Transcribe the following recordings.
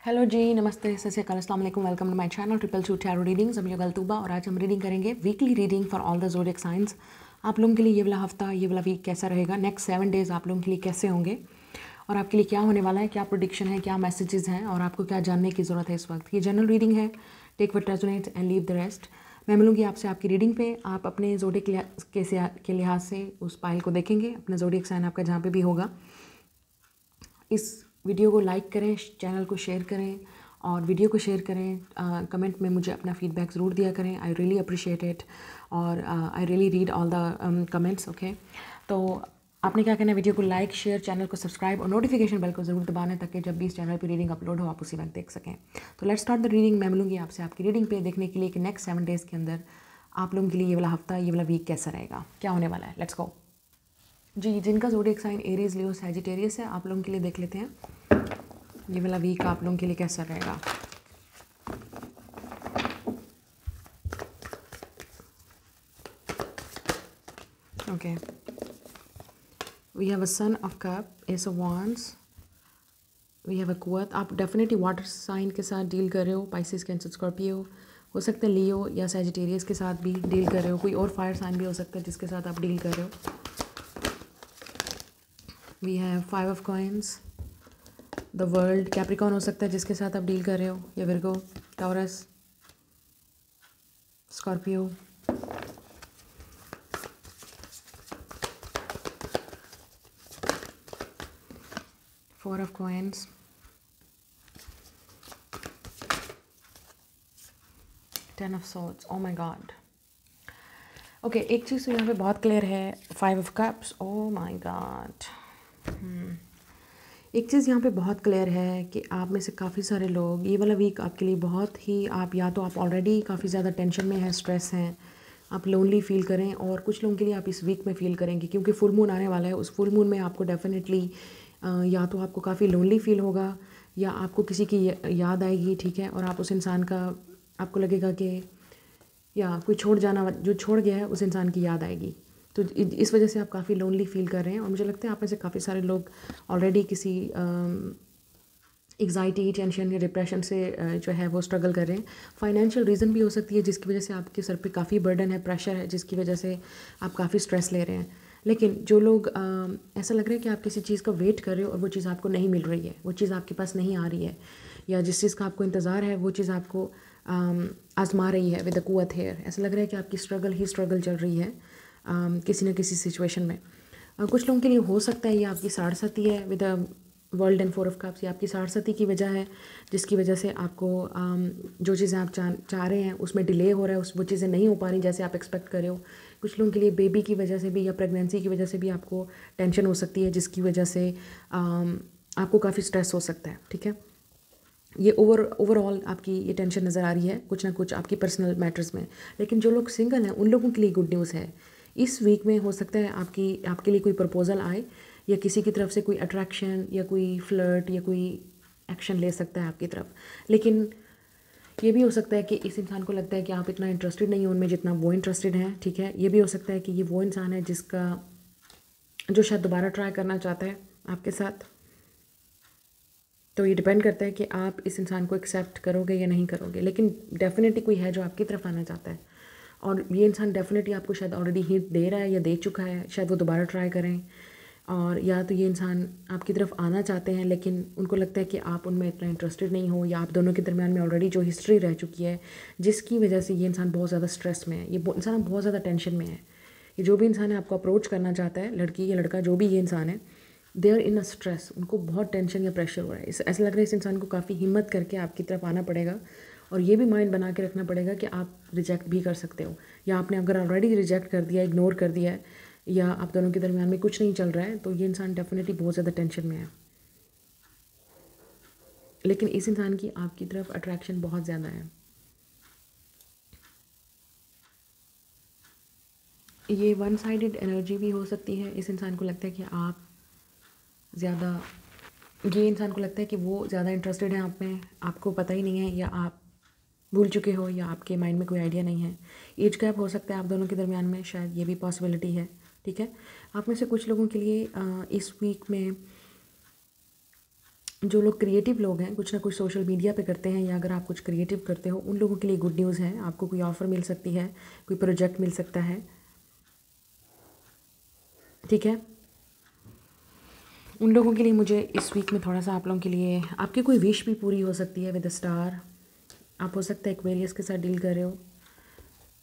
Hello जी, नमस्ते, सत श्री अकाल, अस्सलाम वालेकुम, welcome to my channel triple two tarot readings. I'm your गलतूबा और आज हम रीडिंग करेंगे weekly reading for all the zodiac signs. आप लोगों के लिए ये वाला हफ्ता, ये वाला वीक कैसा रहेगा, नेक्स्ट 7 डेज आप लोगों के लिए कैसे होंगे और आपके लिए क्या होने वाला है, क्या प्रोडिक्शन है, क्या मैसेजेस हैं और आपको क्या जानने की ज़रूरत है इस वक्त। ये जनरल रीडिंग है, take what resonates and leave the rest. मैं मिलूंगी आपसे आपकी रीडिंग पे। आप अपने ज़ोडिएक के लिहाज से उस पाइल को देखेंगे, अपना ज़ोडिएक साइन आपका जहाँ पे भी होगा। इस वीडियो को लाइक करें, चैनल को शेयर करें और वीडियो को शेयर करें। कमेंट में मुझे अपना फीडबैक ज़रूर दिया करें, आई रियली अप्रिशिएट इट और I really read all the comments. Okay, तो आपने क्या करना है, वीडियो को लाइक, शेयर, चैनल को सब्सक्राइब और नोटिफिकेशन बेल को ज़रूर दबाना ताकि जब भी इस चैनल पर रीडिंग अपलोड हो आप उसी वक्त देख सकें। तो लेट्स स्टार्ट द रीडिंग। मैं मिलूंगी आपसे आपकी रीडिंग पे देखने के लिए कि नेक्स्ट 7 डेज़ के अंदर आप लोगों के लिए ये वाला हफ्ता, ये वाला वीक कैसा रहेगा, क्या होने वाला है। लेट्स गो जी। जिनका ज़ोडिएक साइन एरीज, लियो, सैजिटेरियस है, आप लोगों के लिए देख लेते हैं ये वाला वीक आप लोगों के लिए कैसा रहेगा। Okay, we have a son of cups, ace of wands, we have a quart. आप डेफिनेटली वाटर साइन के साथ डील कर रहे हो, पाइसेस, कैंसर, स्कॉर्पियो, हो सकता है लियो या सैजिटेरियस के साथ भी डील कर रहे हो। कोई और फायर साइन भी हो सकता है जिसके साथ आप डील कर रहे हो। We have 5 of coins, the world, Capricorn हो सकता है जिसके साथ आप डील कर रहे हो, या Virgo, taurus, Scorpio. 4 of coins, 10 of swords. Oh my God. Okay, एक चीज़ तो यहाँ पे बहुत क्लियर है, 5 of cups. Oh my God. एक चीज़ यहाँ पे बहुत क्लियर है कि आप में से काफ़ी सारे लोग, ये वाला वीक आपके लिए बहुत ही, आप या तो आप ऑलरेडी काफ़ी ज़्यादा टेंशन में हैं, स्ट्रेस हैं, आप लोनली फील करें, और कुछ लोगों के लिए आप इस वीक में फील करेंगे क्योंकि फुल मून आने वाला है। उस फुल मून में आपको डेफिनेटली या तो आपको काफ़ी लोनली फील होगा या आपको किसी की याद आएगी, ठीक है, और आप उस इंसान का, आपको लगेगा कि या कोई छोड़ जाना, जो छोड़ गया है उस इंसान की याद आएगी। तो इस वजह से आप काफ़ी लोनली फील कर रहे हैं और मुझे लगता है आप में से काफ़ी सारे लोग ऑलरेडी किसी एग्जाइटी, टेंशन या डिप्रेशन से जो है वो स्ट्रगल कर रहे हैं। फाइनेंशियल रीज़न भी हो सकती है जिसकी वजह से आपके सर पे काफ़ी बर्डन है, प्रेशर है, जिसकी वजह से आप काफ़ी स्ट्रेस ले रहे हैं। लेकिन जो लोग ऐसा लग रहा है कि आप किसी चीज़ का वेट कर रहे हो और वो चीज़ आपको नहीं मिल रही है, वो चीज़ आपके पास नहीं आ रही है, या जिस चीज़ का आपको इंतज़ार है वो चीज़ आपको आजमा रही है विद द कुव्वत हेयर। ऐसा लग रहा है कि आपकी स्ट्रगल ही स्ट्रगल चल रही है किसी न किसी सिचुएशन में। कुछ लोगों के लिए हो सकता है ये आपकी साढ़साती है with the world and 4 of cups. ये आपकी साढ़साती की वजह है जिसकी वजह से आपको जो चीज़ें आप चाह रहे हैं उसमें डिले हो रहा है, वो चीज़ें नहीं हो पा रही जैसे आप एक्सपेक्ट कर रहे हो। कुछ लोगों के लिए बेबी की वजह से भी या प्रेगनेंसी की वजह से भी आपको टेंशन हो सकती है जिसकी वजह से आपको काफ़ी स्ट्रेस हो सकता है, ठीक है। ये ओवरऑल आपकी ये टेंशन नज़र आ रही है कुछ ना कुछ आपकी पर्सनल मैटर्स में। लेकिन जो लोग सिंगल हैं उन लोगों के लिए गुड न्यूज़ है। इस वीक में हो सकता है आपके लिए कोई प्रपोजल आए या किसी की तरफ से कोई अट्रैक्शन या कोई फ्लर्ट या कोई एक्शन ले सकता है आपकी तरफ। लेकिन ये भी हो सकता है कि इस इंसान को लगता है कि आप इतना इंटरेस्टेड नहीं हो उनमें जितना वो इंटरेस्टेड हैं, ठीक है। ये भी हो सकता है कि ये वो इंसान है जिसका जो शायद दोबारा ट्राई करना चाहता है आपके साथ। तो ये डिपेंड करता है कि आप इस इंसान को एक्सेप्ट करोगे या नहीं करोगे। लेकिन डेफिनेटली कोई है जो आपकी तरफ आना चाहता है और ये इंसान डेफिनेटली आपको शायद ऑलरेडी हिंट दे रहा है या दे चुका है, शायद वो दोबारा ट्राई करें। और या तो ये इंसान आपकी तरफ आना चाहते हैं लेकिन उनको लगता है कि आप उनमें इतना इंटरेस्टेड नहीं हो, या आप दोनों के दरमियान में ऑलरेडी जो हिस्ट्री रह चुकी है जिसकी वजह से ये इंसान बहुत ज़्यादा स्ट्रेस में है, ये इंसान बहुत ज़्यादा टेंशन में है। ये जो भी इंसान है आपको अप्रोच करना चाहता है, लड़की या लड़का जो भी ये इंसान है, they are in a stress, उनको बहुत टेंशन या प्रेशर हो रहा है। ऐसा लग रहा है इस इंसान को काफ़ी हिम्मत करके आपकी तरफ आना पड़ेगा और ये भी माइंड बना के रखना पड़ेगा कि आप रिजेक्ट भी कर सकते हो, या आपने अगर ऑलरेडी रिजेक्ट कर दिया, इग्नोर कर दिया है, या आप दोनों के दरमियान में कुछ नहीं चल रहा है, तो ये इंसान डेफिनेटली बहुत ज़्यादा टेंशन में है। लेकिन इस इंसान की आपकी तरफ अट्रैक्शन बहुत ज़्यादा है। ये वन साइडेड एनर्जी भी हो सकती है। इस इंसान को लगता है कि आप ज़्यादा, ये इंसान को लगता है कि वो ज़्यादा इंटरेस्टेड है आप में, आपको पता ही नहीं है, या आप भूल चुके हो, या आपके माइंड में कोई आइडिया नहीं है। एज गैप हो सकता है आप दोनों के दरमियान में, शायद ये भी पॉसिबिलिटी है, ठीक है। आप में से कुछ लोगों के लिए इस वीक में जो लोग क्रिएटिव लोग हैं, कुछ ना कुछ सोशल मीडिया पे करते हैं, या अगर आप कुछ क्रिएटिव करते हो, उन लोगों के लिए गुड न्यूज़ है। आपको कोई ऑफ़र मिल सकती है, कोई प्रोजेक्ट मिल सकता है, ठीक है। उन लोगों के लिए मुझे इस वीक में थोड़ा सा आप लोगों के लिए आपकी कोई विश भी पूरी हो सकती है विद द स्टार। आप हो सकता है एक्वेरियस के साथ डील कर रहे हो,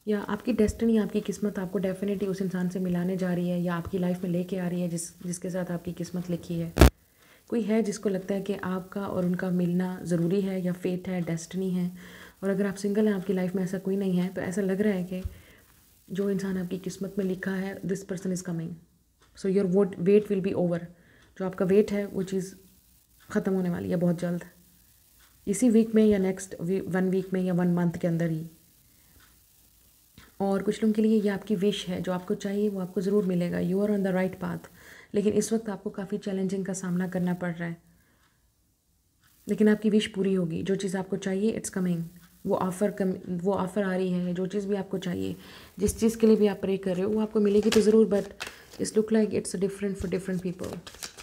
या आपकी डेस्टिनी, आपकी किस्मत आपको डेफिनेटली उस इंसान से मिलाने जा रही है, या आपकी लाइफ में लेके आ रही है जिसके साथ आपकी किस्मत लिखी है। कोई है जिसको लगता है कि आपका और उनका मिलना ज़रूरी है, या फेट है, डेस्टिनी है। और अगर आप सिंगल हैं, आपकी लाइफ में ऐसा कोई नहीं है, तो ऐसा लग रहा है कि जो इंसान आपकी किस्मत में लिखा है, this person is coming, so your weight will be over. जो आपका वेट है वो चीज़ ख़त्म होने वाली है बहुत जल्द, इसी वीक में, या नेक्स्ट 1 वीक में, या 1 मंथ के अंदर ही। और कुछ लोगों के लिए ये आपकी विश है, जो आपको चाहिए वो आपको ज़रूर मिलेगा। You are on the right path. लेकिन इस वक्त आपको काफ़ी चैलेंजिंग का सामना करना पड़ रहा है, लेकिन आपकी विश पूरी होगी। जो चीज़ आपको चाहिए, इट्स कमिंग। वो ऑफ़र आ रही है। जो चीज़ भी आपको चाहिए, जिस चीज़ के लिए भी आप प्रे कर रहे हो, वो आपको मिलेगी तो ज़रूर। But it's look like it's different for different people.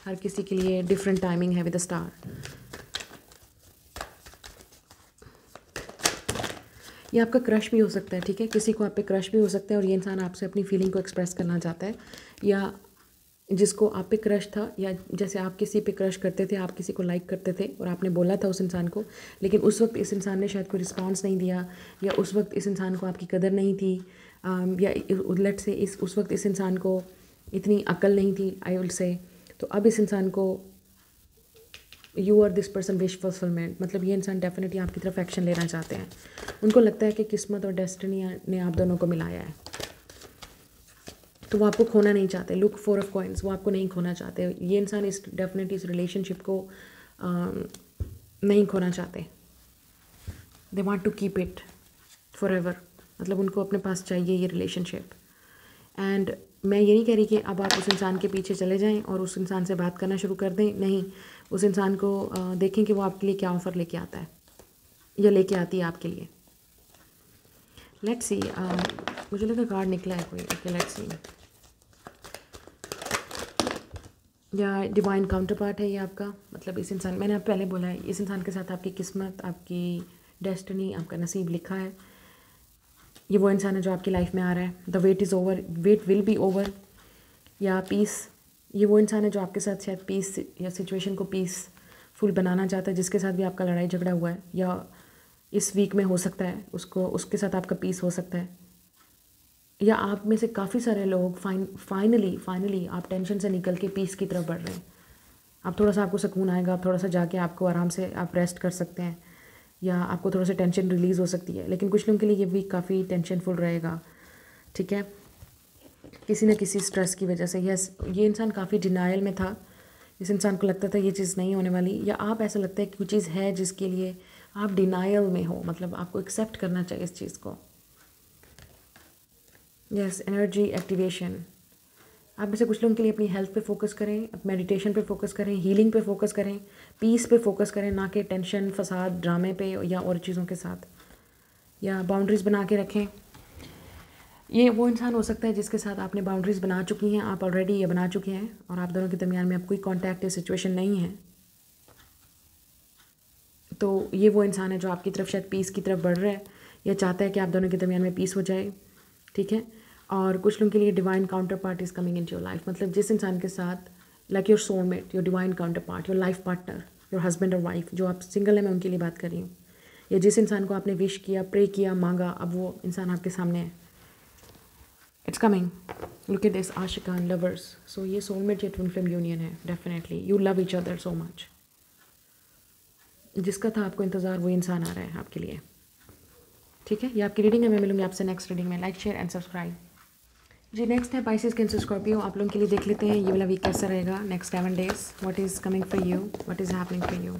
हर किसी के लिए डिफरेंट टाइमिंग है विद द स्टार। ये आपका क्रश भी हो सकता है, ठीक है। किसी को आप पे क्रश भी हो सकता है, और ये इंसान आपसे अपनी फीलिंग को एक्सप्रेस करना चाहता है, या जिसको आप पे क्रश था, या जैसे आप किसी पे क्रश करते थे, आप किसी को लाइक करते थे और आपने बोला था उस इंसान को, लेकिन उस वक्त इस इंसान ने शायद कोई रिस्पांस नहीं दिया, या उस वक्त इस इंसान को आपकी कदर नहीं थी, या लेट से उस वक्त इस इंसान को इतनी अक्ल नहीं थी, आई विल से। तो अब इस इंसान को you are this person wish fulfilment, मतलब ये इंसान डेफिनेटली आपकी तरफ एक्शन लेना चाहते हैं। उनको लगता है कि किस्मत और डेस्टिनी ने आप दोनों को मिलाया है, तो वो आपको खोना नहीं चाहते। लुक 4 ऑफ कॉइन्स, वो आपको नहीं खोना चाहते। ये इंसान डेफिनेटली इस रिलेशनशिप को नहीं खोना चाहते। They want to keep it forever, मतलब उनको अपने पास चाहिए ये रिलेशनशिप। एंड मैं ये नहीं कह रही कि अब आप उस इंसान के पीछे चले जाएं और उस इंसान से बात करना शुरू कर दें, नहीं। उस इंसान को देखें कि वो आपके लिए क्या ऑफ़र लेके आता है, या लेके आती है आपके लिए। लेट्स सी, मुझे लगा कार्ड निकला है कोई। Okay, let's see. या डिवाइन काउंटर पार्ट है ये आपका, मतलब इस इंसान, मैंने आप पहले बोला है, इस इंसान के साथ आपकी किस्मत, आपकी डेस्टिनी, आपका नसीब लिखा है। ये वो इंसान है जो आपकी लाइफ में आ रहा है। The wait is over, wait will be over, या पीस। ये वो इंसान है जो आपके साथ शायद पीस या सिचुएशन को पीसफुल बनाना चाहता है, जिसके साथ भी आपका लड़ाई झगड़ा हुआ है, या इस वीक में हो सकता है उसके साथ आपका पीस हो सकता है। या आप में से काफ़ी सारे लोग फाइनली आप टेंशन से निकल के पीस की तरफ बढ़ रहे हैं। आप थोड़ा सा, आपको सुकून आएगा, आप थोड़ा सा जाके आपको आराम से आप रेस्ट कर सकते हैं, या आपको थोड़ा सा टेंशन रिलीज़ हो सकती है। लेकिन कुछ लोगों के लिए ये वीक काफ़ी टेंशनफुल रहेगा, ठीक है, किसी न किसी स्ट्रेस की वजह से। यस, ये इंसान काफ़ी डिनायल में था। इस इंसान को लगता था ये चीज़ नहीं होने वाली, या आप ऐसा लगता है कि कोई चीज़ है जिसके लिए आप डिनायल में हो, मतलब आपको एक्सेप्ट करना चाहिए इस चीज़ को। Yes, energy activation. आप में से कुछ लोगों के लिए अपनी हेल्थ पे फोकस करें, मेडिटेशन पे फोकस करें, हीलिंग पे फोकस करें, पीस पे फोकस करें, ना कि टेंशन, फसाद, ड्रामे पे या और चीज़ों के साथ। या बाउंड्रीज़ बना के रखें। ये वो इंसान हो सकता है जिसके साथ आपने बाउंड्रीज़ बना चुकी हैं, आप ऑलरेडी ये बना चुके हैं, और आप दोनों के दरमियान में अब कोई कॉन्टैक्ट या सिचुएशन नहीं है। तो ये वो इंसान है जो आपकी तरफ शायद पीस की तरफ बढ़ रहा है, या चाहता है कि आप दोनों के दरमियान में पीस हो जाए, ठीक है। और कुछ लोगों के लिए divine counter part is coming in your life, मतलब जिस इंसान के साथ, like your soulmate, your divine counter part, your life partner, your husband और वाइफ, जो आप सिंगल है, मैं उनके लिए बात कर रही हूँ। या जिस इंसान को आपने विश किया, प्रे किया, मांगा, अब वो इंसान आपके सामने है। It's coming. Look at this, आशिकान, लवर्स। सो ये सोलमेट या ट्विन फ्लेम यूनियन है, definitely you love each other so much. जिसका था आपको इंतज़ार, वो इंसान आ रहा है आपके लिए, ठीक है। ये आपकी रीडिंग है। मैं मिलूंगी आपसे नेक्स्ट रीडिंग में। Like, share and subscribe. जी, नेक्स्ट है पाइसेस, कैंसर, स्कॉर्पियो। आप लोगों के लिए देख लेते हैं ये वाला वीक कैसा रहेगा, next 7 days। What is coming for you, what is happening for you.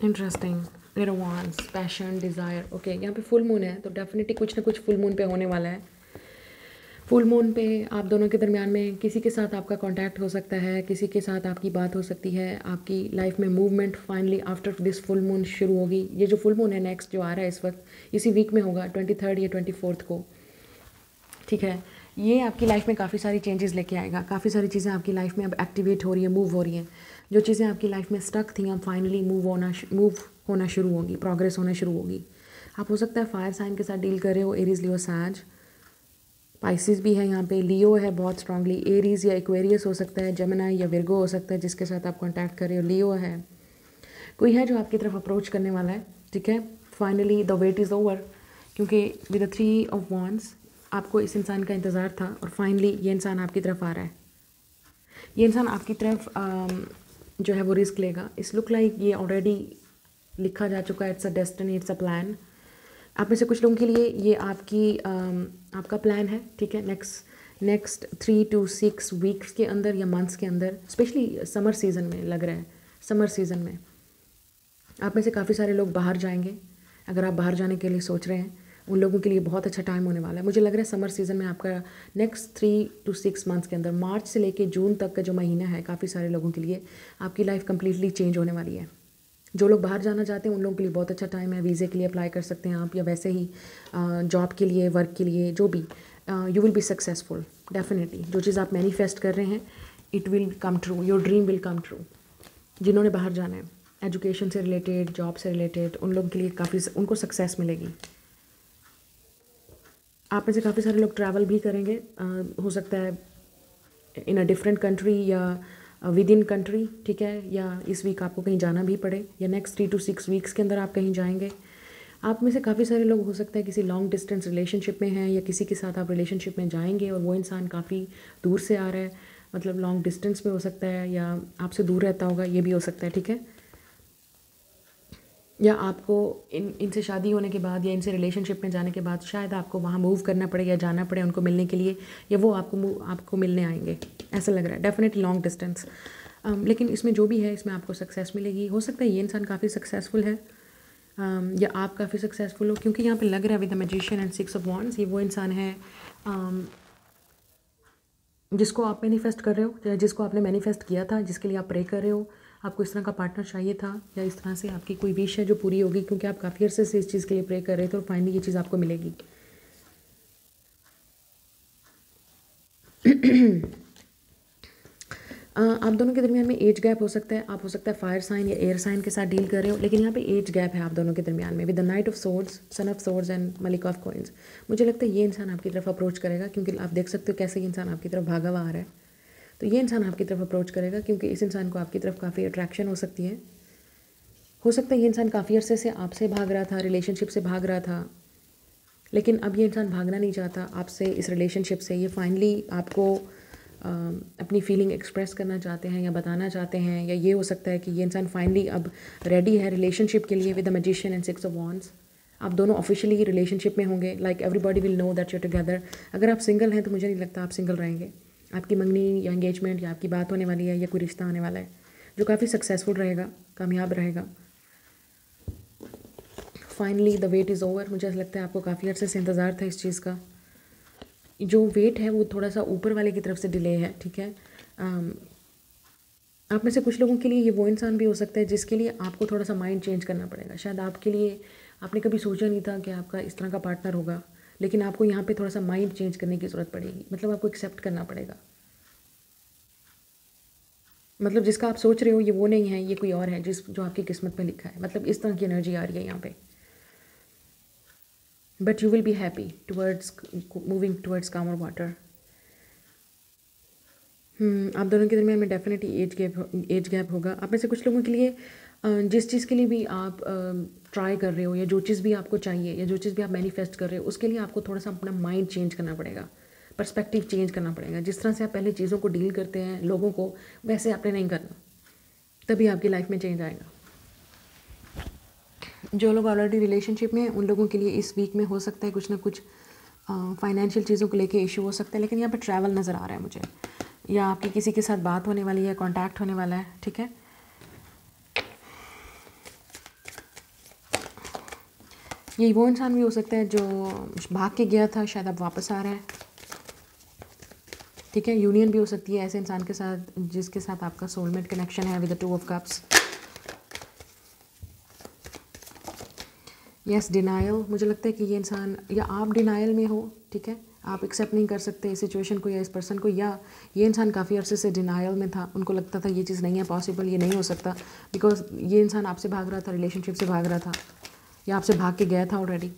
Interesting. Advance, passion, desire. Okay, यहाँ पे फुल मून है तो डेफिनेटली कुछ ना कुछ फुल मून पे होने वाला है। फुल मून पे आप दोनों के दरमियान में किसी के साथ आपका कांटेक्ट हो सकता है, किसी के साथ आपकी बात हो सकती है, आपकी लाइफ में movement finally after this full moon शुरू होगी। ये जो फुल मून है नेक्स्ट जो आ रहा है इस वक्त इसी वीक में होगा, 23 या 24 को, ठीक है। ये आपकी लाइफ में काफ़ी सारी चेंजेस लेके आएगा। काफ़ी सारी चीज़ें आपकी लाइफ में अब एक्टिवेट हो रही है, मूव हो रही हैं। जो चीज़ें आपकी लाइफ में स्टक थी अब फाइनली मूव होना शुरू होगी, प्रोग्रेस होना शुरू होगी। आप हो सकता है फायर साइन के साथ डील कर रहे हो, एरीज, लियो, सैज। पाइसिस भी है यहाँ पे, लियो है बहुत स्ट्रांगली, एरीज या एक्वेरियस हो सकता है, जेमिनी या विर्गो हो सकता है जिसके साथ आप कांटेक्ट कर रहे हो, लियो है। कोई है जो आपकी तरफ अप्रोच करने वाला है, ठीक है। Finally the wait is over, क्योंकि विद द 3 ऑफ वॉन्ड्स आपको इस इंसान का इंतज़ार था और फाइनली ये इंसान आपकी तरफ आ रहा है। ये इंसान आपकी तरफ जो है वो रिस्क लेगा। इस लुक लाइक ये ऑलरेडी लिखा जा चुका है, it's a destiny, it's a plan. आप में से कुछ लोगों के लिए ये आपका प्लान है, ठीक है। नेक्स्ट 3 to 6 वीक्स के अंदर या मंथ्स के अंदर, स्पेशली समर सीज़न में लग रहा है। समर सीज़न में आप में से काफ़ी सारे लोग बाहर जाएंगे। अगर आप बाहर जाने के लिए सोच रहे हैं, उन लोगों के लिए बहुत अच्छा टाइम होने वाला है। मुझे लग रहा है समर सीज़न में आपका नेक्स्ट 3 to 6 मंथ्स के अंदर, मार्च से लेके जून तक का जो महीना है, काफ़ी सारे लोगों के लिए आपकी लाइफ कम्प्लीटली चेंज होने वाली है। जो लोग बाहर जाना चाहते हैं उन लोगों के लिए बहुत अच्छा टाइम है। वीज़े के लिए अप्लाई कर सकते हैं आप, या वैसे ही जॉब के लिए, वर्क के लिए, जो भी। You will be successful definitely. जो चीज़ आप मैनिफेस्ट कर रहे हैं it will come true, your dream will come true. जिन्होंने बाहर जाना है एजुकेशन से रिलेटेड, जॉब से रिलेटेड, उन लोगों के लिए काफ़ी उनको सक्सेस मिलेगी। आप में से काफ़ी सारे लोग ट्रैवल भी करेंगे, हो सकता है इन अ डिफरेंट कंट्री या विद इन कंट्री, ठीक है। या इस वीक आपको कहीं जाना भी पड़े, या नेक्स्ट 3 to 6 वीक्स के अंदर आप कहीं जाएंगे। आप में से काफ़ी सारे लोग हो सकता है किसी लॉन्ग डिस्टेंस रिलेशनशिप में हैं, या किसी के साथ आप रिलेशनशिप में जाएंगे और वो इंसान काफ़ी दूर से आ रहा है, मतलब लॉन्ग डिस्टेंस में हो सकता है, या आपसे दूर रहता होगा, ये भी हो सकता है, ठीक है। या आपको इनसे शादी होने के बाद या इनसे रिलेशनशिप में जाने के बाद शायद आपको वहाँ मूव करना पड़े या जाना पड़े उनको मिलने के लिए, या वो आपको मिलने आएंगे, ऐसा लग रहा है। Definitely long distance. लेकिन इसमें जो भी है इसमें आपको सक्सेस मिलेगी। हो सकता है ये इंसान काफ़ी सक्सेसफुल है, या आप काफ़ी सक्सेसफुल हो, क्योंकि यहाँ पे लग रहा है with the magician and 6 of wands ये वो इंसान है जिसको आप मैनिफेस्ट कर रहे हो, या जिसको आपने मैनिफेस्ट किया था, जिसके लिए आप प्रे कर रहे हो। आपको इस तरह का पार्टनर चाहिए था, या इस तरह से आपकी कोई विश है जो पूरी होगी, क्योंकि आप काफ़ी अर्से से इस चीज़ के लिए प्रे कर रहे थे और फाइनली ये चीज़ आपको मिलेगी। आप दोनों के दरमियान में एज गैप हो सकता है। आप हो सकता है फायर साइन या एयर साइन के साथ डील कर रहे हो, लेकिन यहाँ पे एज गैप है आप दोनों के दरमियान में with the night of swords, son of swords and Malik of coins. मुझे लगता है ये इंसान आपकी तरफ अप्रोच करेगा, क्योंकि आप देख सकते हो कैसे ये इंसान आपकी तरफ भागा हुआ आ रहा है। तो ये इंसान आपकी तरफ अप्रोच करेगा, क्योंकि इस इंसान को आपकी तरफ काफ़ी अट्रैक्शन हो सकती है। हो सकता है ये इंसान काफ़ी अरसे से आपसे भाग रहा था, रिलेशनशिप से भाग रहा था, लेकिन अब ये इंसान भागना नहीं चाहता आपसे, इस रिलेशनशिप से। ये फाइनली आपको अपनी फीलिंग एक्सप्रेस करना चाहते हैं या बताना चाहते हैं, या ये हो सकता है कि ये इंसान फाइनली अब रेडी है रिलेशनशिप के लिए with the magician and 6 of wands. आप दोनों ऑफिशियली रिलेशनशिप में होंगे, like everybody will know that you together. अगर आप सिंगल हैं तो मुझे नहीं लगता आप सिंगल रहेंगे। आपकी मंगनी या एंगेजमेंट या आपकी बात होने वाली है, या कोई रिश्ता आने वाला है जो काफ़ी सक्सेसफुल रहेगा, कामयाब रहेगा। Finally the wait is over. मुझे ऐसा लगता है आपको काफ़ी अर्से से इंतज़ार था इस चीज़ का। जो वेट है वो थोड़ा सा ऊपर वाले की तरफ से डिले है, ठीक है। आप में से कुछ लोगों के लिए ये वो इंसान भी हो सकता है जिसके लिए आपको थोड़ा सा माइंड चेंज करना पड़ेगा। शायद आपके लिए आपने कभी सोचा नहीं था कि आपका इस तरह का पार्टनर होगा, लेकिन आपको यहाँ पे थोड़ा सा माइंड चेंज करने की ज़रूरत पड़ेगी। मतलब आपको एक्सेप्ट करना पड़ेगा, मतलब जिसका आप सोच रहे हो ये वो नहीं है, ये कोई और है जो आपकी किस्मत में लिखा है। मतलब इस तरह की एनर्जी आ रही है यहाँ पे। But you will be happy towards moving towards कामर वाटर। आप दोनों के दरमियान में डेफिनेटली एज गैप होगा। आप में से कुछ लोगों के लिए जिस चीज़ के लिए भी आप ट्राई कर रहे हो, या जो चीज़ भी आपको चाहिए, या जो चीज़ भी आप मैनिफेस्ट कर रहे हो, उसके लिए आपको थोड़ा सा अपना माइंड चेंज करना पड़ेगा, पर्सपेक्टिव चेंज करना पड़ेगा। जिस तरह से आप पहले चीज़ों को डील करते हैं, लोगों को, वैसे आपने नहीं करना, तभी आपकी लाइफ में चेंज आएगा। जो लोग ऑलरेडी रिलेशनशिप में हैं उन लोगों के लिए इस वीक में हो सकता है कुछ ना कुछ फाइनेंशियल चीज़ों को लेके इशू हो सकता है, लेकिन यहाँ पे ट्रैवल नज़र आ रहा है मुझे, या आपकी किसी के साथ बात होने वाली है, कांटेक्ट होने वाला है, ठीक है। ये वो इंसान भी हो सकता है जो भाग के गया था, शायद अब वापस आ रहा है। ठीक है, यूनियन भी हो सकती है ऐसे इंसान के साथ जिसके साथ आपका सोलमेट कनेक्शन है, with the 2 of cups. Yes, denial, मुझे लगता है कि ये इंसान या आप डिनायल में हो। ठीक है, आप एक्सेप्ट नहीं कर सकते इस सिचुएशन को या इस पर्सन को, या ये इंसान काफ़ी अरसे से डिनायल में था, उनको लगता था ये चीज़ नहीं है पॉसिबल, ये नहीं हो सकता, बिकॉज ये इंसान आपसे भाग रहा था, रिलेशनशिप से भाग रहा था या आपसे भाग के गया था already.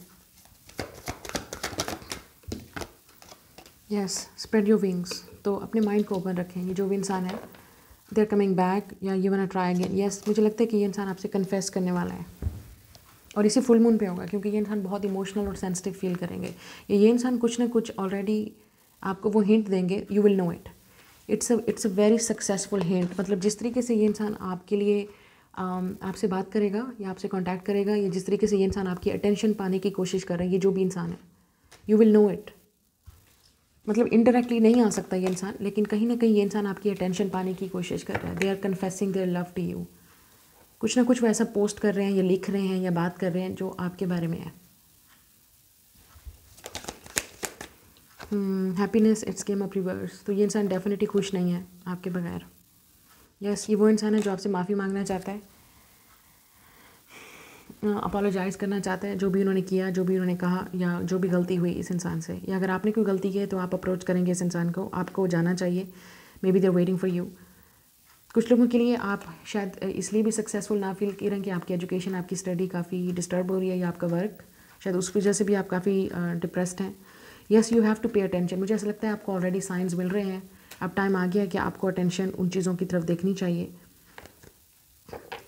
Yes, spread your wings, तो अपने माइंड को ओपन रखें। ये जो भी इंसान है, दे आर कमिंग बैक या you want to try again. Yes, मुझे लगता है कि ये इंसान आपसे कन्फेस करने वाला है और इसी फुल मून पे होगा, क्योंकि ये इंसान बहुत इमोशनल और सेंसिटिव फील करेंगे। ये इंसान कुछ ना कुछ ऑलरेडी आपको वो हिंट देंगे, you will know it. It's a very successful hint. मतलब जिस तरीके से ये इंसान आपके लिए आपसे बात करेगा या आपसे कांटेक्ट करेगा, या जिस तरीके से ये इंसान आपकी अटेंशन पाने की कोशिश कर रहा है, ये जो भी इंसान है, यू विल नो इट। मतलब इनडायरेक्टली नहीं आ सकता ये इंसान, लेकिन कहीं ना कहीं ये इंसान आपकी अटेंशन पाने की कोशिश कर रहा है। They are confessing their love to you. कुछ ना कुछ वो ऐसा पोस्ट कर रहे हैं या लिख रहे हैं या बात कर रहे हैं जो आपके बारे में है। Happiness it's came up reverse, तो ये इंसान डेफिनेटली खुश नहीं है आपके बगैर। यस, ये वो इंसान है जो आपसे माफ़ी मांगना चाहता है, अपोलोजाइज़ करना चाहता है जो भी उन्होंने किया, जो भी उन्होंने कहा, या जो भी गलती हुई इस इंसान से। या अगर आपने कोई गलती की है तो आप अप्रोच करेंगे इस इंसान को, आपको जाना चाहिए। Maybe they are waiting for you. कुछ लोगों के लिए आप शायद इसलिए भी सक्सेसफुल ना फील कर रहे हैं कि आपकी एजुकेशन, आपकी स्टडी काफ़ी डिस्टर्ब हो रही है, या आपका वर्क, शायद उस वजह से भी आप काफ़ी डिप्रेस्ड हैं। Yes, you have to pay attention. मुझे ऐसा लगता है आपको ऑलरेडी साइंस मिल रहे हैं, अब टाइम आ गया है कि आपको अटेंशन उन चीज़ों की तरफ देखनी चाहिए।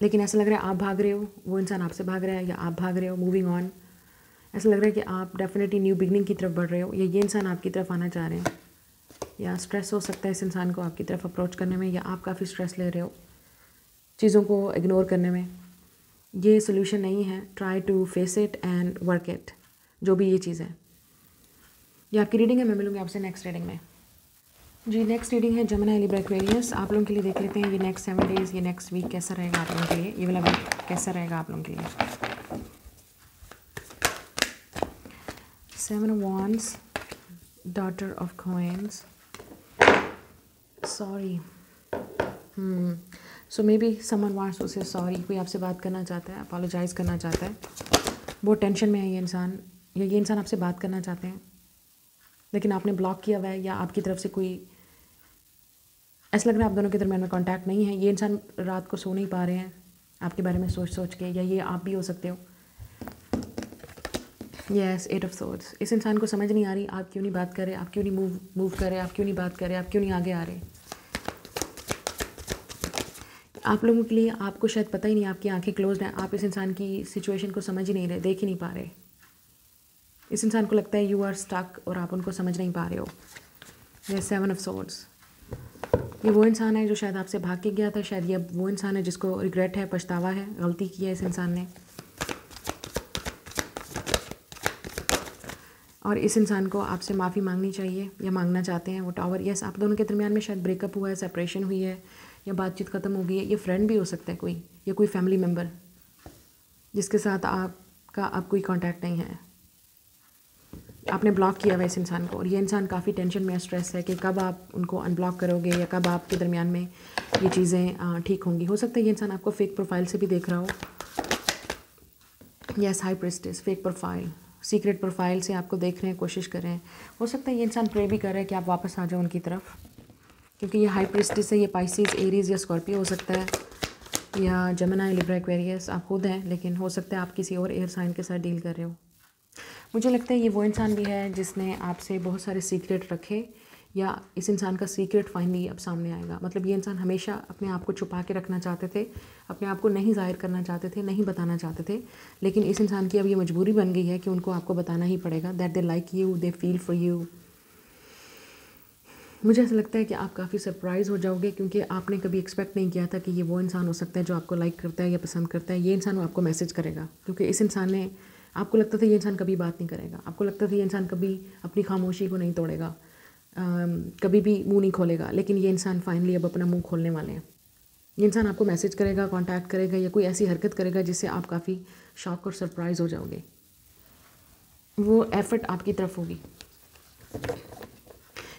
लेकिन ऐसा लग रहा है आप भाग रहे हो, वो इंसान आपसे भाग रहा है, या आप भाग रहे हो, मूविंग ऑन। ऐसा लग रहा है कि आप डेफिनेटली न्यू बिगनिंग की तरफ बढ़ रहे हो, या ये इंसान आपकी तरफ आना चाह रहे हैं, या स्ट्रेस हो सकता है इस इंसान को आपकी तरफ अप्रोच करने में, या आप काफ़ी स्ट्रेस ले रहे हो चीज़ों को इग्नोर करने में। ये सोल्यूशन नहीं है। Try to face it and work it, जो भी ये चीज़ है। ये आपकी रीडिंग है, मैं मिलूँगी आपसे नेक्स्ट रीडिंग में। जी, नेक्स्ट रीडिंग है जेमिनी, लिब्रा, एक्वेरियस। आप लोगों के लिए देख लेते हैं ये नेक्स्ट 7 डेज़, ये नेक्स्ट वीक कैसा रहेगा आप लोगों के लिए, ये वाला वीक कैसा रहेगा आप लोगों के लिए। 7 of Wands, Daughter of Coins, sorry. So maybe someone wants to say sorry, कोई आपसे बात करना चाहता है, अपोलोजाइज़ करना चाहता है, बहुत टेंशन में है ये इंसान, या ये इंसान आपसे बात करना चाहते हैं लेकिन आपने ब्लॉक किया हुआ है, या आपकी तरफ से कोई, ऐसा लग रहा है आप दोनों के दरमियान में कांटेक्ट नहीं है। ये इंसान रात को सो नहीं पा रहे हैं आपके बारे में सोच सोच के, या ये आप भी हो सकते हो। यस, 8 of Swords, इस इंसान को समझ नहीं आ रही आप क्यों नहीं बात कर रहे, आप क्यों नहीं मूव कर रहे, आप क्यों नहीं बात कर रहे, आप क्यों नहीं आगे आ रहे। आप लोगों के लिए आपको शायद पता ही नहीं, आपकी आंखें क्लोज्ड हैं, आप इस इंसान की सिचुएशन को समझ ही नहीं रहे, देख ही नहीं पा रहे। इस इंसान को लगता है यू आर स्टक और आप उनको समझ नहीं पा रहे हो। यस, 7 of Swords, ये वो इंसान है जो शायद आपसे भाग के गया था, शायद ये वो इंसान है जिसको रिग्रेट है, पछतावा है, गलती की है इस इंसान ने, और इस इंसान को आपसे माफ़ी मांगनी चाहिए या मांगना चाहते हैं वो टावर। यस, आप दोनों के दरमियान में शायद ब्रेकअप हुआ है, सेपरेशन हुई है, या बातचीत ख़त्म हो गई है। ये फ्रेंड भी हो सकता है कोई, या कोई फैमिली मेम्बर जिसके साथ आपका अब कोई कांटेक्ट नहीं है, आपने ब्लॉक किया हुआ इस इंसान को, और ये इंसान काफ़ी टेंशन में, स्ट्रेस है कि कब आप उनको अनब्लॉक करोगे, या कब आपके दरमियान में ये चीज़ें ठीक होंगी। हो सकता है ये इंसान आपको फेक प्रोफाइल से भी देख रहा हो। Yes, high priestess, fake profile, secret profile से आपको देख रहे हैं, कोशिश कर रहे हैं। हो सकता है ये इंसान प्रे भी कर रहा है कि आप वापस आ जाओ उनकी तरफ, क्योंकि ये हाई प्रिस्टेस है, ये पाइसेस, एरीज या स्कॉर्पियो हो सकता है, या जेमिनी, लिब्रा, एक्वेरियस आप खुद हैं, लेकिन हो सकता है आप किसी और एयर साइन के साथ डील कर रहे हो। मुझे लगता है ये वो इंसान भी है जिसने आपसे बहुत सारे सीक्रेट रखे, या इस इंसान का सीक्रेट फाइनली अब सामने आएगा। मतलब ये इंसान हमेशा अपने आप को छुपा के रखना चाहते थे, अपने आप को नहीं ज़ाहिर करना चाहते थे, नहीं बताना चाहते थे, लेकिन इस इंसान की अब ये मजबूरी बन गई है कि उनको आपको बताना ही पड़ेगा, that they like you, they feel for you. मुझे ऐसा लगता है कि आप काफ़ी सरप्राइज़ हो जाओगे, क्योंकि आपने कभी एक्सपेक्ट नहीं किया था कि ये वो इंसान हो सकता है जो आपको लाइक करता है या पसंद करता है। ये इंसान आपको मैसेज करेगा, क्योंकि इस इंसान ने, आपको लगता था ये इंसान कभी बात नहीं करेगा, आपको लगता था ये इंसान कभी अपनी खामोशी को नहीं तोड़ेगा, कभी भी मुंह नहीं खोलेगा, लेकिन ये इंसान फाइनली अब अपना मुंह खोलने वाले हैं। ये इंसान आपको मैसेज करेगा, कांटेक्ट करेगा, या कोई ऐसी हरकत करेगा जिससे आप काफ़ी शॉक और सरप्राइज़ हो जाओगे। वो एफर्ट आपकी तरफ होगी।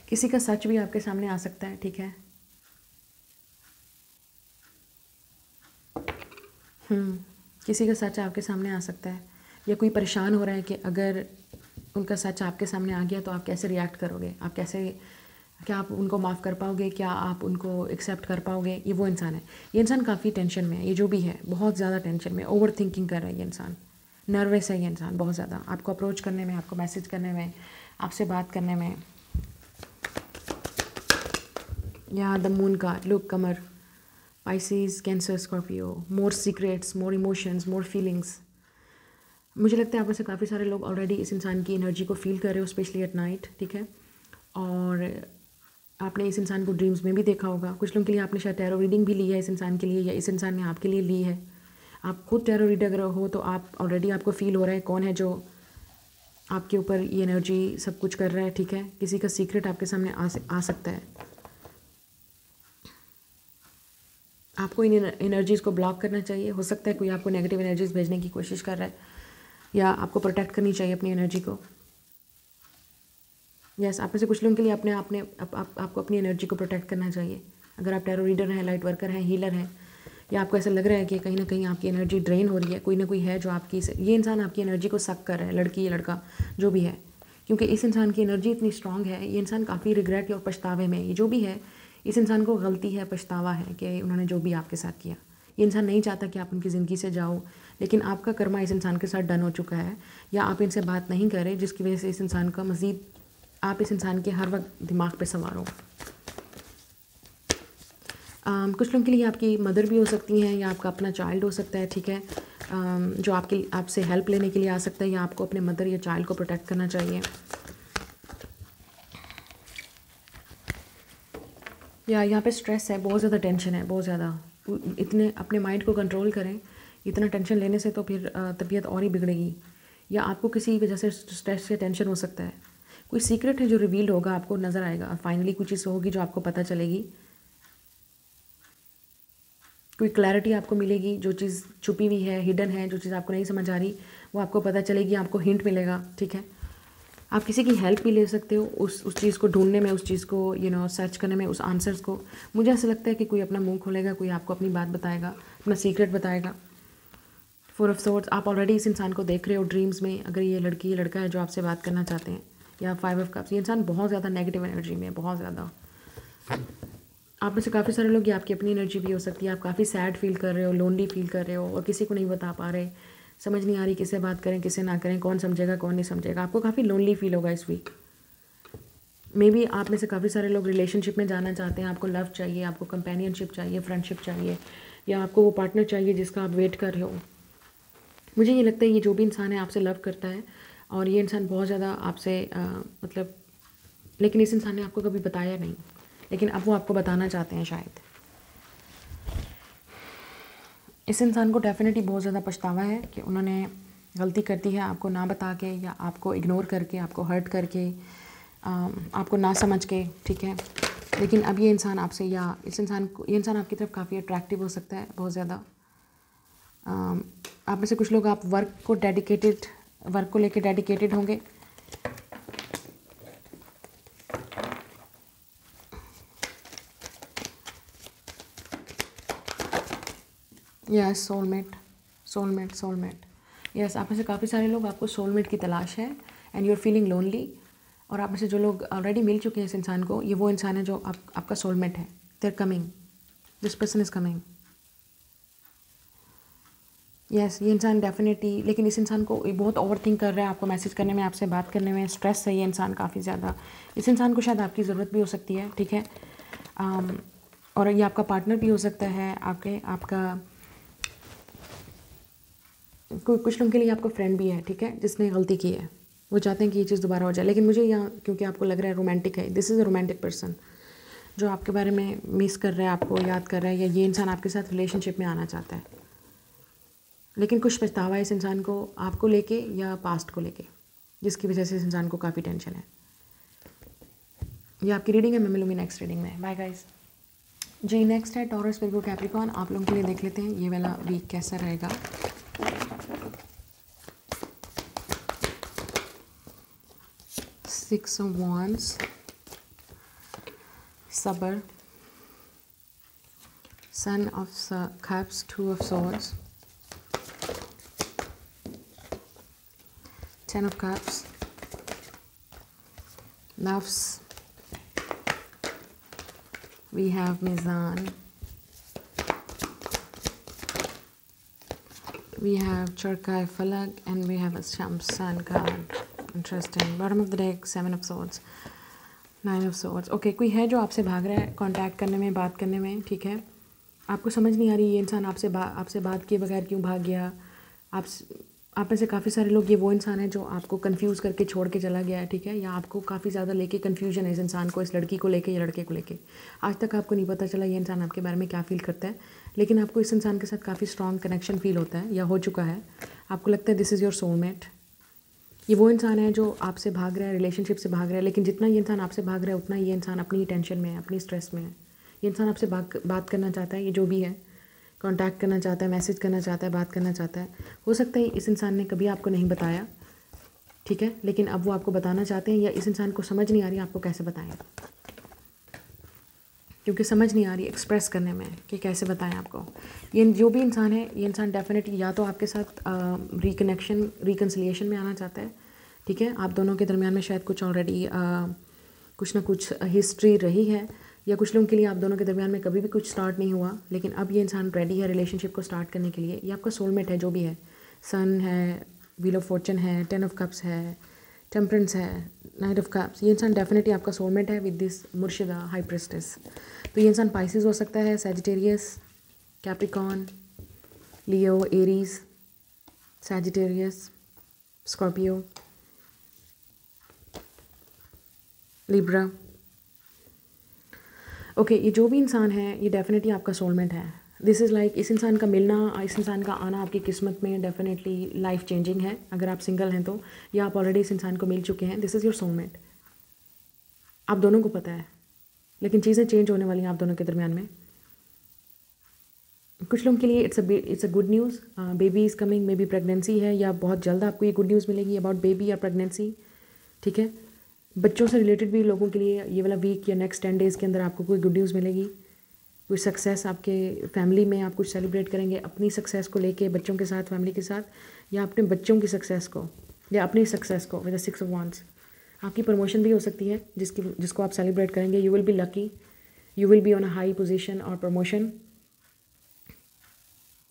किसी का सच भी आपके सामने आ सकता है, ठीक है। किसी का सच आपके सामने आ सकता है, या कोई परेशान हो रहा है कि अगर उनका सच आपके सामने आ गया तो आप कैसे रिएक्ट करोगे, आप कैसे, क्या आप उनको माफ़ कर पाओगे, क्या आप उनको एक्सेप्ट कर पाओगे। ये वो इंसान है, ये इंसान काफ़ी टेंशन में है, ये जो भी है बहुत ज़्यादा टेंशन में, ओवर थिंकिंग कर रहा है ये इंसान, नर्वस है ये इंसान बहुत ज़्यादा, आपको अप्रोच करने में, आपको मैसेज करने में, आपसे बात करने में। या the moon card, look Qamar, Pisces, Cancer, Scorpio, more secrets, more emotions, more feelings. मुझे लगता है आप में से काफ़ी सारे लोग ऑलरेडी इस इंसान की एनर्जी को फील कर रहे हो, स्पेशली एट नाइट, ठीक है। और आपने इस इंसान को ड्रीम्स में भी देखा होगा। कुछ लोगों के लिए आपने शायद टैरो रीडिंग भी ली है इस इंसान के लिए, या इस इंसान ने आपके लिए ली है। आप खुद टैरो रीडर अगर हो तो आप ऑलरेडी, आपको फील हो रहा है कौन है जो आपके ऊपर ये एनर्जी सब कुछ कर रहा है, ठीक है। किसी का सीक्रेट आपके सामने आ सकता है। आपको इन एनर्जीज़ को ब्लॉक करना चाहिए। हो सकता है कोई आपको नेगेटिव एनर्जीज भेजने की कोशिश कर रहा है, या आपको प्रोटेक्ट करनी चाहिए अपनी एनर्जी को। यस, आप में से कुछ लोगों के लिए आपको अपनी एनर्जी को प्रोटेक्ट करना चाहिए। अगर आप टैरो रीडर हैं, लाइट वर्कर हैं, हीलर हैं, या आपको ऐसा लग रहा है कि कहीं ना कहीं आपकी एनर्जी ड्रेन हो रही है, कोई ना कोई है जो आपकी, ये इंसान आपकी एनर्जी को सक कर रहा है, लड़की या लड़का जो भी है, क्योंकि इस इंसान की एनर्जी इतनी स्ट्रांग है। ये इंसान काफ़ी रिग्रेट और पछतावे में, ये जो भी है, इस इंसान को गलती है, पछतावा है कि उन्होंने जो भी आपके साथ किया। ये इंसान नहीं चाहता कि आप उनकी ज़िंदगी से जाओ, लेकिन आपका कर्मा इस इंसान के साथ डन हो चुका है, या आप इनसे बात नहीं कर रहे, जिसकी वजह से इस इंसान का मज़ीद, आप इस इंसान के हर वक्त दिमाग पे सवार हो। कुछ लोगों के लिए आपकी मदर भी हो सकती हैं, या आपका अपना चाइल्ड हो सकता है, ठीक है, जो आपसे हेल्प लेने के लिए आ सकता है, या आपको अपने मदर या चाइल्ड को प्रोटेक्ट करना चाहिए। या यहाँ पे स्ट्रेस है, बहुत ज़्यादा टेंशन है, बहुत ज़्यादा। इतने अपने माइंड को कंट्रोल करें, इतना टेंशन लेने से तो फिर तबीयत और ही बिगड़ेगी, या आपको किसी वजह से स्ट्रेस या टेंशन हो सकता है। कोई सीक्रेट है जो रिवील होगा, आपको नज़र आएगा, फाइनली कुछ चीज़ होगी जो आपको पता चलेगी, कोई क्लैरिटी आपको मिलेगी, जो चीज़ छुपी हुई है, हिडन है, जो चीज़ आपको नहीं समझ आ रही, वो आपको पता चलेगी, आपको हिंट मिलेगा, ठीक है। आप किसी की हेल्प भी ले सकते हो उस चीज़ को ढूंढने में, उस चीज़ को सर्च करने में, उस आंसर्स को। मुझे ऐसा लगता है कि कोई अपना मुंह खोलेगा, कोई आपको अपनी बात बताएगा, अपना सीक्रेट बताएगा। 4 ऑफ सोर्ड्स, आप ऑलरेडी इस इंसान को देख रहे हो ड्रीम्स में, अगर ये लड़की या लड़का है जो आपसे बात करना चाहते हैं। या 5 ऑफ कप्स, ये इंसान बहुत ज़्यादा नेगेटिव एनर्जी में है, बहुत ज़्यादा। आप में से काफ़ी सारे लोग, ये आपकी अपनी एनर्जी भी हो सकती है, आप काफ़ी सैड फील कर रहे हो, लोनली फील कर रहे हो, और किसी को नहीं बता पा रहे, समझ नहीं आ रही किससे बात करें, किससे ना करें, कौन समझेगा, कौन नहीं समझेगा। आपको काफ़ी लोनली फील होगा इस वीक। मे बी आप में से काफ़ी सारे लोग रिलेशनशिप में जाना चाहते हैं, आपको लव चाहिए, आपको कंपेनियनशिप चाहिए, फ्रेंडशिप चाहिए, या आपको वो पार्टनर चाहिए जिसका आप वेट कर रहे हो। मुझे ये लगता है ये जो भी इंसान है आपसे लव करता है, और ये इंसान बहुत ज़्यादा आपसे मतलब, लेकिन इस इंसान ने आपको कभी बताया नहीं, लेकिन अब वो आपको बताना चाहते हैं शायद। इस इंसान को डेफिनेटली बहुत ज़्यादा पछतावा है कि उन्होंने गलती कर दी है आपको ना बता के, या आपको इग्नोर करके, आपको हर्ट करके, आपको ना समझ के, ठीक है। लेकिन अब ये इंसान आपसे, या इस इंसान को, ये इंसान आपकी तरफ काफ़ी अट्रैक्टिव हो सकता है, बहुत ज़्यादा। आप में से कुछ लोग, आप वर्क को लेके डेडिकेटेड होंगे। Yes, soulmate. यस, आप में से काफ़ी सारे लोग, आपको सोलमेट की तलाश है, and you are feeling lonely. और आप में से जो लोग ऑलरेडी मिल चुके हैं इस इंसान को, ये वो इंसान है जो आपका सोलमेट है। They are coming, this person is coming. Yes, ये इंसान डेफिनेटली, लेकिन इस इंसान को बहुत ओवर थिंक कर रहा है, आपको मैसेज करने में, आपसे बात करने में, स्ट्रेस है ये इंसान काफ़ी ज़्यादा। इस इंसान को शायद आपकी ज़रूरत भी हो सकती है, ठीक है। और ये आपका पार्टनर भी हो सकता है, आपका कुछ लोगों के लिए आपका फ्रेंड भी है, ठीक है, जिसने गलती की है, वो चाहते हैं कि ये चीज़ दोबारा हो जाए। लेकिन मुझे यहाँ, क्योंकि आपको लग रहा है रोमांटिक है, this is a romantic person जो आपके बारे में मिस कर रहा है, आपको याद कर रहा है, या ये इंसान आपके साथ रिलेशनशिप में आना चाहता है। लेकिन कुछ पछतावा है इस इंसान को आपको लेके, या पास्ट को लेके, जिसकी वजह से इस इंसान को काफ़ी टेंशन है। ये आपकी रीडिंग है, मैं मिलूँगी नेक्स्ट रीडिंग में। Bye guys. जी, नेक्स्ट है टॉरस, विर्गो, कैप्रिकॉर्न। आप लोगों के लिए देख लेते हैं ये वाला वीक कैसा रहेगा। 6 of Wands, सबर, Son of Cups, 2 of Swords, 10 of Cups, Nafs, we have Mizan, we have Charkai Falag, and we have a Shamsan card. Interesting. Bottom of the deck, 7 of Swords, 9 of Swords. Okay, कोई है जो आपसे भाग रहा है contact करने में, बात करने में, ठीक है। आपको समझ नहीं आ रही ये इंसान आपसे बात किए बगैर क्यों भाग गया। आप में से काफ़ी सारे लोग, ये वो इंसान है जो आपको कंफ्यूज करके छोड़ के चला गया है, ठीक है, या आपको काफ़ी ज़्यादा लेके कन्फ्यूजन है इस इंसान को, इस लड़की को लेके या लड़के को लेके। आज तक आपको नहीं पता चला ये इंसान आपके बारे में क्या फ़ील करता है, लेकिन आपको इस इंसान के साथ काफ़ी स्ट्रॉन्ग कनेक्शन फ़ील होता है या हो चुका है। आपको लगता है दिस इज़ योर सोलमेट। ये वो इंसान है जो आपसे भाग रहा है, रिलेशनशिप से भाग रहा है, लेकिन जितना ये इंसान आपसे भाग रहा है उतना ये इंसान अपनी टेंशन में है, अपनी स्ट्रेस में है। ये इंसान आपसे बात करना चाहता है, ये जो भी है, कांटेक्ट करना चाहता है, मैसेज करना चाहता है, बात करना चाहता है। हो सकता है इस इंसान ने कभी आपको नहीं बताया, ठीक है, लेकिन अब वो आपको बताना चाहते हैं, या इस इंसान को समझ नहीं आ रही आपको कैसे बताएं, क्योंकि समझ नहीं आ रही एक्सप्रेस करने में कि कैसे बताएं आपको। ये जो भी इंसान है, ये इंसान डेफिनेटली या तो आपके साथ रिकन्सिलिएशन में आना चाहता है, ठीक है, आप दोनों के दरमियान में शायद कुछ ऑलरेडी कुछ ना कुछ हिस्ट्री रही है, या कुछ लोगों के लिए आप दोनों के दरमियान में कभी भी कुछ स्टार्ट नहीं हुआ, लेकिन अब ये इंसान रेडी है रिलेशनशिप को स्टार्ट करने के लिए। ये आपका सोलमेट है जो भी है। सन है, व्हील ऑफ फॉर्चून है, 10 ऑफ कप्स है, टेम्परेंस है, नाइट ऑफ कप्स। ये इंसान डेफिनेटली आपका सोलमेट है विद दिस मुर्शिदा हाई प्रिस्टेस। तो ये इंसान पाइसिस हो सकता है, Sagittarius, Capricorn, Leo, Aries, Sagittarius, Scorpio, Libra. Okay, ये जो भी इंसान है ये डेफिनेटली आपका सोलमेट है। दिस इज़ लाइक इस इंसान का मिलना, इस इंसान का आना आपकी किस्मत में डेफिनेटली लाइफ चेंजिंग है, अगर आप सिंगल हैं तो, या आप ऑलरेडी इस इंसान को मिल चुके हैं। This is your soulmate. आप दोनों को पता है, लेकिन चीज़ें चेंज होने वाली हैं आप दोनों के दरमियान में। कुछ लोगों के लिए it's a good news, baby is coming, may be pregnancy है, या बहुत जल्द आपको ये गुड न्यूज़ मिलेगी अबाउट बेबी या प्रेगनेंसी, ठीक है। बच्चों से रिलेटेड भी लोगों के लिए ये वाला वीक या नेक्स्ट 10 डेज़ के अंदर आपको कोई गुड न्यूज़ मिलेगी, कोई सक्सेस आपके फैमिली में, आप कुछ सेलिब्रेट करेंगे अपनी सक्सेस को लेके, बच्चों के साथ, फैमिली के साथ, या अपने बच्चों की सक्सेस को, या अपनी सक्सेस को विद 6 ऑफ वांड्स। आपकी प्रमोशन भी हो सकती है जिसको आप सेलिब्रेट करेंगे। You will be lucky, you will be on a high position और प्रमोशन।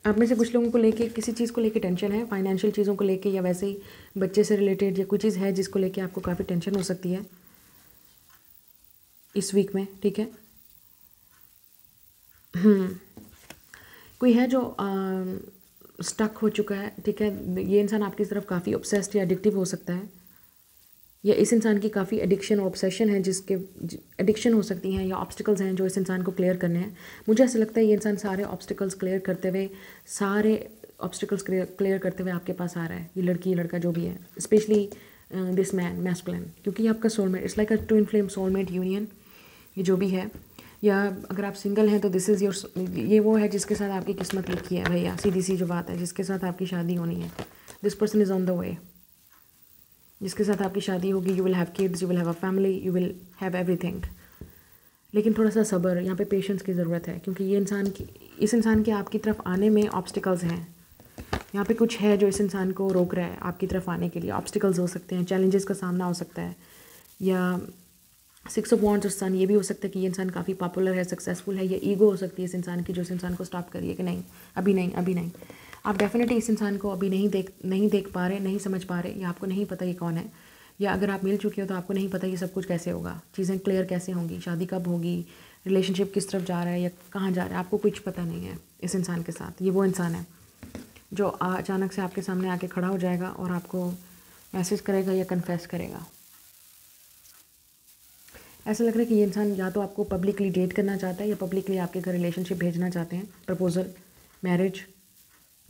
आप में से कुछ लोगों को लेके किसी चीज़ को लेके टेंशन है, फाइनेंशियल चीज़ों को लेके, या वैसे ही बच्चे से रिलेटेड या कोई चीज़ है जिसको लेके आपको काफ़ी टेंशन हो सकती है इस वीक में, ठीक है। कोई है जो स्टक हो चुका है, ठीक है। ये इंसान आपकी तरफ काफ़ी ऑब्सेस्ड या एडिक्टिव हो सकता है, या इस इंसान की काफ़ी एडिक्शन और ऑब्सेशन है, जिसके एडिक्शन हो सकती हैं, या ऑब्स्टिकल्स हैं जो इस इंसान को क्लियर करने हैं। मुझे ऐसा लगता है ये इंसान सारे ऑब्स्टिकल्स क्लियर करते हुए आपके पास आ रहा है, ये लड़की लड़का जो भी है, स्पेशली दिस मैन मैस्कुलिन, क्योंकि ये आपका soulmate, it's like a twin flame soulmate union, ये जो भी है। या अगर आप सिंगल हैं तो दिस इज़ योर, ये वो है जिसके साथ आपकी किस्मत लिखी है भैया, सीधी सी जो बात है, जिसके साथ आपकी शादी होनी है। This person is on the way, जिसके साथ आपकी शादी होगी। You will have kids, you will have a family, you will have everything. लेकिन थोड़ा सा सब्र, यहाँ पे पेशेंस की ज़रूरत है, क्योंकि ये इस इंसान के आपकी तरफ आने में ऑब्स्टिकल्स हैं। यहाँ पे कुछ है जो इस इंसान को रोक रहा है आपकी तरफ आने के लिए। ऑब्स्टिकल्स हो सकते हैं, चैलेंजेस का सामना हो सकता है, या 6 ऑफ वांड्स और सन, ये भी हो सकता है कि ये इंसान काफ़ी पॉपुलर है, सक्सेसफुल है, या ईगो हो सकती है इस इंसान की जो इस इंसान को स्टॉप करिए कि नहीं, अभी नहीं, अभी नहीं। आप डेफिनेटली इस इंसान को अभी नहीं देख पा रहे, नहीं समझ पा रहे, या आपको नहीं पता ये कौन है, या अगर आप मिल चुके हो तो आपको नहीं पता ये सब कुछ कैसे होगा, चीज़ें क्लियर कैसे होंगी, शादी कब होगी, रिलेशनशिप किस तरफ जा रहा है या कहाँ जा रहा है, आपको कुछ पता नहीं है इस इंसान के साथ। ये वो इंसान है जो अचानक से आपके सामने आके खड़ा हो जाएगा और आपको मैसेज करेगा या कन्फेस करेगा। ऐसा लग रहा है कि ये इंसान या तो आपको पब्लिकली डेट करना चाहता है, या पब्लिकली आपके घर रिलेशनशिप भेजना चाहते हैं, प्रपोजल, मैरिज।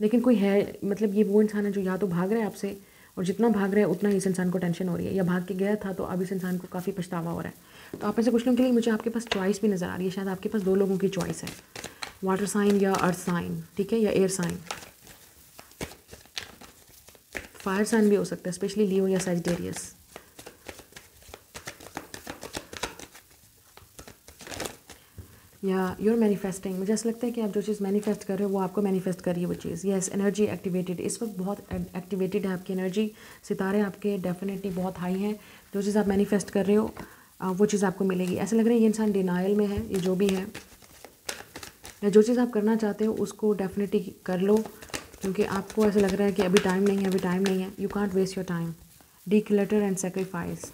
लेकिन कोई है, मतलब ये वो इंसान है जो या तो भाग रहा है आपसे, और जितना भाग रहा है उतना इस इंसान को टेंशन हो रही है, या भाग के गया था तो अब इस इंसान को काफ़ी पछतावा हो रहा है। तो आप में से कुछ लोगों के लिए मुझे आपके पास चॉइस भी नज़र आ रही है, शायद आपके पास 2 लोगों की चॉइस है, वाटर साइन या अर्थ साइन, ठीक है, या एयर साइन। फायर साइन भी हो सकता है, स्पेशली लियो या सैजिटेरियस। या यूर मैनिफेस्टिंग, मुझे ऐसा लगता है कि आप जो चीज़ मैनिफेस्ट कर रहे हो वो आपको मैनिफेस्ट कर रही है वो चीज़। यस, एनर्जी एक्टिवेटेड, इस वक्त बहुत एक्टिवेटेड है आपकी एनर्जी, सितारे आपके डेफिनेटली बहुत हाई हैं। जो चीज़ आप मैनिफेस्ट कर रहे हो वो चीज़ आपको मिलेगी। ऐसा लग रहा है ये इंसान डिनाइल में है, ये जो भी है, या जो चीज़ आप करना चाहते हो उसको डेफिनेटली कर लो, क्योंकि आपको ऐसा लग रहा है कि अभी टाइम नहीं है, अभी टाइम नहीं है। You can't waste your time. Declutter and sacrifice,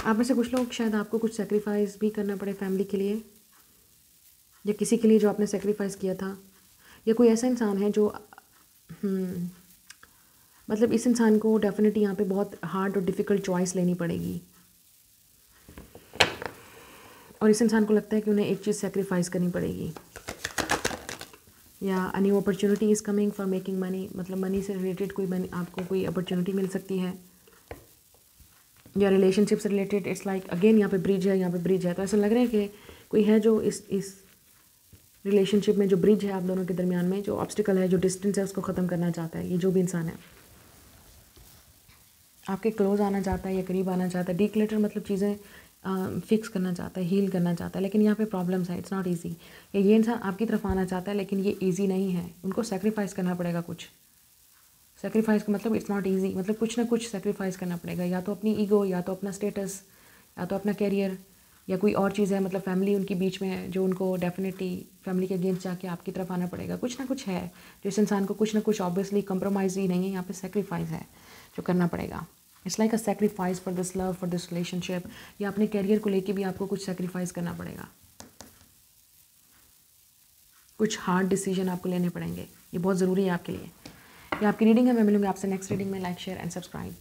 आप में से कुछ लोग शायद आपको कुछ सेक्रीफाइस भी करना पड़े फैमिली के लिए, या किसी के लिए जो आपने सेक्रीफाइस किया था, या कोई ऐसा इंसान है जो मतलब इस इंसान को डेफिनेटली यहाँ पे बहुत हार्ड और डिफ़िकल्ट चॉइस लेनी पड़ेगी, और इस इंसान को लगता है कि उन्हें एक चीज़ सेक्रीफाइस करनी पड़ेगी। या a new opportunity is coming for making money, मतलब मनी से रिलेटेड कोई आपको कोई अपॉर्चुनिटी मिल सकती है, या रिलेशनशिप से रिलेटेड। इट्स लाइक अगेन यहाँ पे ब्रिज है, यहाँ पे ब्रिज है, तो ऐसा लग रहा है कि कोई है जो इस रिलेशनशिप में, जो ब्रिज है आप दोनों के दरमियान में, जो ऑब्स्टिकल है, जो डिस्टेंस है, उसको ख़त्म करना चाहता है। ये जो भी इंसान है आपके क्लोज आना चाहता है या करीब आना चाहता है। डीक्लटर मतलब चीज़ें फिक्स करना चाहता है, हील करना चाहता है, लेकिन यहाँ पे प्रॉब्लम्स है, इट्स नॉट ईजी। ये इंसान आपकी तरफ आना चाहता है लेकिन ये ईजी नहीं है, उनको सेक्रीफाइस करना पड़ेगा कुछ। सेक्रीफाइस का मतलब इट्स नॉट ईजी, मतलब कुछ ना कुछ सेक्रीफाइस करना पड़ेगा, या तो अपनी ईगो, या तो अपना स्टेटस, या तो अपना कैरियर, या कोई और चीज़ है। मतलब फैमिली उनके बीच में है जो उनको डेफिनेटली फैमिली के अगेंस्ट जाके आपकी तरफ आना पड़ेगा। कुछ ना कुछ है जो इस इंसान को कुछ ना कुछ, ऑब्वियसली कंप्रोमाइज़ ही नहीं है, यहाँ पे सेक्रीफाइस है जो करना पड़ेगा। It's like a sacrifice for this love, for this relationship, या अपने कैरियर को लेके भी आपको कुछ सेक्रीफाइस करना पड़ेगा, कुछ हार्ड डिसीजन आपको लेने पड़ेंगे। ये बहुत ज़रूरी है आपके लिए। ये आपकी रीडिंग है, मैं मिलूंगी आपसे नेक्स्ट रीडिंग में। Like, share and subscribe.